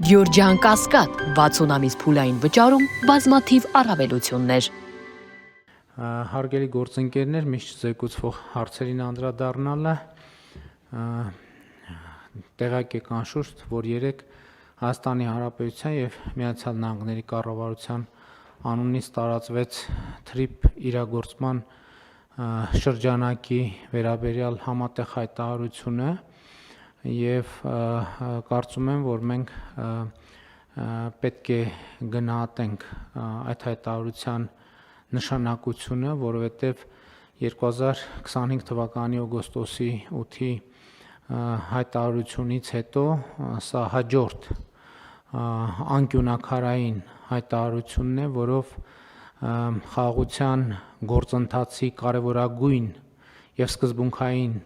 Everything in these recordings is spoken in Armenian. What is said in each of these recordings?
Գյորջյան Կասկադ 60 ամիս փուլային վճարում բազմաթիվ առավելություններ։ Հարգելի գործընկերներ, միշտ զեկուցվող հարցերին անդրադառնալը տեղյակ եք անշուշտ, որ երեկ Հայաստանի Հանրապետության եւ Միացյալ Նահանգների կառավարության անունից տարածվեց թրիփ իրագործման շրջանակի վերաբերյալ համատեղ հայտարարությունը եւ կարծում եմ, որ մենք պետք է գնահատենք այդ հայտարարության նշանակությունը, որովհետեւ 2025 թվականի օգոստոսի 8-ի հայտարարությունից հետո սա հաջորդ անկյունակարային հայտարարությունն է, որով խաղաղության գործընթացի կարևորագույն եւ սկզբունքային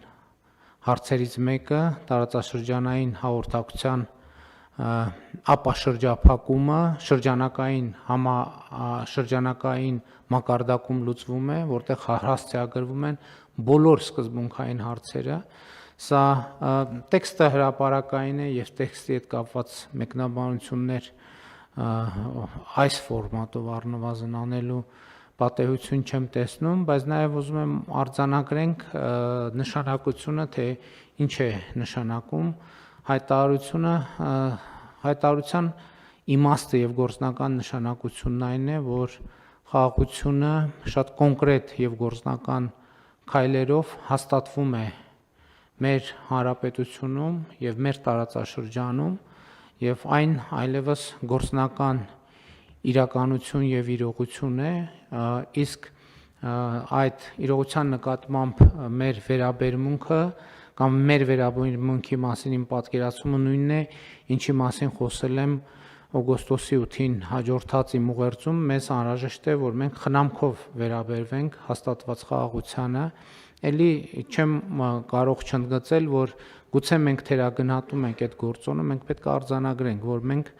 հարցերից մեկը տարածաշրջանային հաղորդակցության ապաշրջափակումը շրջանակային մակարդակում լուծվում է, որտեղ հասցեագրվում են բոլոր սկզբունքային հարցերը։ Սա տեքստը հրապարակային է եւ տեքստի հետ կապված մեկնաբանություններ այս ֆորմատով առնվազն անելու պատեհություն չեմ տեսնում, բայց նաև ուզում եմ արձանագրենք նշանակությունը, թե ինչ է նշանակում հայտարարության իմաստը եւ գործնական նշանակությունն այն է, որ խաղաղությունը շատ կոնկրետ եւ գործնական քայլերով հաստատվում է մեր հանրապետությունում եւ մեր տարածաշրջանում եւ այն այլևս գործնական իրականություն եւ իրողություն է, իսկ այդ իրողության նկատմամբ մեր վերաբերմունքը կամ մեր վերաբերմունքի մասին իմ պատկերացումը նույնն է, ինչի մասին խոսել եմ օգոստոսի 8-ին հաջորդած իմ ուղերձում, մեզ անհրաժեշտ է, որ մենք խնամքով վերաբերվենք հաստատված խաղաղությանը, էլի չեմ կարող չընդգծել, որ գուցե մենք թերագնահատում ենք այդ գործոնը, մենք պետք է արձանագրենք, որ մենք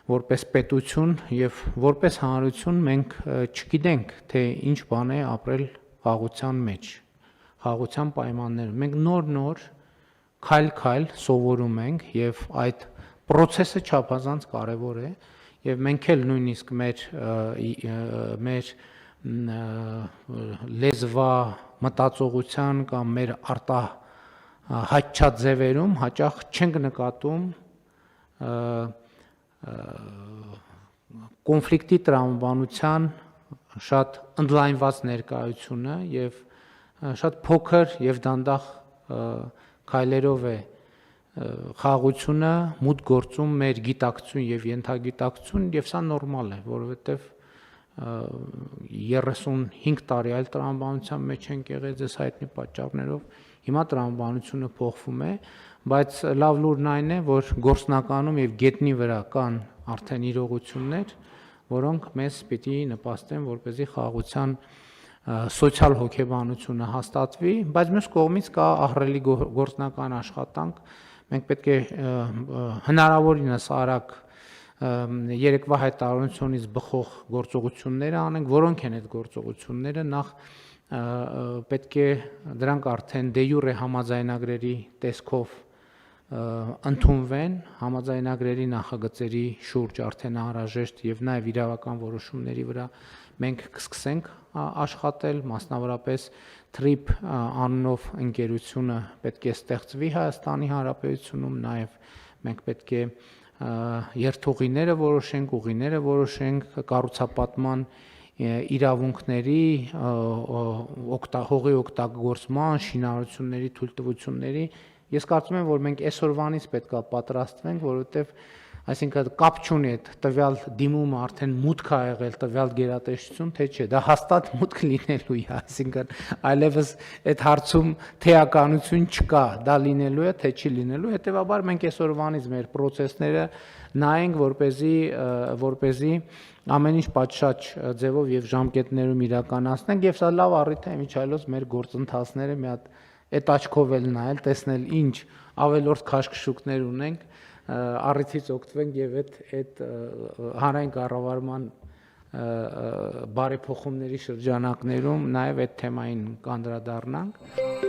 որպես պետություն եւ որպես հանրություն մենք չգիտենք, թե ինչ բան է ապրել խաղաղության մեջ, խաղաղության պայմաններում։ Մենք նոր քայլ սովորում ենք եւ այդ process-ը չափազանց կարեւոր է եւ մենք էլ նույնիսկ մեր լեզվա մտածողության կամ մեր արտահայտչած ձևերում հաճախ չենք նկատում կոնֆլիկտի տրամաբանության շատ ընդլայնված ներկայությունը եւ շատ փոքր եւ դանդաղ քայլերով է խաղաղությունը մուտք գործում մեր գիտակցություն եւ ենթագիտակցություն եւ սա նորմալ է, որովհետեւ 35 տարի այլ տրամաբանության մեջ ենք եղել ձեզ հայտնի պատճառներով, հիմա տրամաբանությունը փոխվում է, բայց լավ լուրն այն է, որ գործնականում եւ գետնի վրա կան արդեն իրողություններ, որոնք մեզ պիտի նպաստեն, որպեսզի խաղաղության սոցիալ հոգեբանությունը հաստատվի, բայց մյուս կողմից կա ահռելի գործնական աշխատանք, մենք պետք է հնարավորինս արագ երեկվա հայտարարությունից բխող գործողությունները անենք, որոնք են այդ գործողությունները, նախ պետք է դրանք արդեն դե յուրե համաձայնագրերի տեսքով ընդունվեն, համաձայնագրերի նախագծերի շուրջ արդեն անհրաժեշտ եւ նաեւ իրավական որոշումների վրա մենք կսկսենք աշխատել, մասնավորապես TRIP անունով ընկերությունը պետք է ստեղծվի Հայաստանի Հանրապետությունում, նաեւ մենք պետք է երթուղիները որոշենք, ուղիները որոշենք, կառուցապատման իրավունքների, հողի օգտագործման, շինարարությունների թույլտվությունների Ես կարծում եմ, որ մենք այսօրվանից պետք է պատրաստվենք, որովհետև այսինքն կապ չունի այդ տվյալ դիմումը արդեն մուտք ա եղել տվյալ գերատեսչություն, թե չէ, դա հաստատ մուտք լինելու է, այսինքն այլևս այդ հարցում թեականություն չկա, դա լինելու է, թե չի լինելու, հետեւաբար մենք այսօրվանից մեր process-ները նայենք, որպեսզի ամեն ինչ պատշաճ ձևով եւ ժամկետներում իրականացնենք եւ սա լավ առիթ է միջայլոց մեր գործընթացները մի հատ այդ աչքով էլ նայել, տեսնել ինչ ավելորդ քաշքշուկներ ունենք, առիթից օգտվենք եւ այդ հանրային կառավարման բարեփոխումների շրջանակներում նաեւ այդ թեմային կանդրադառնանք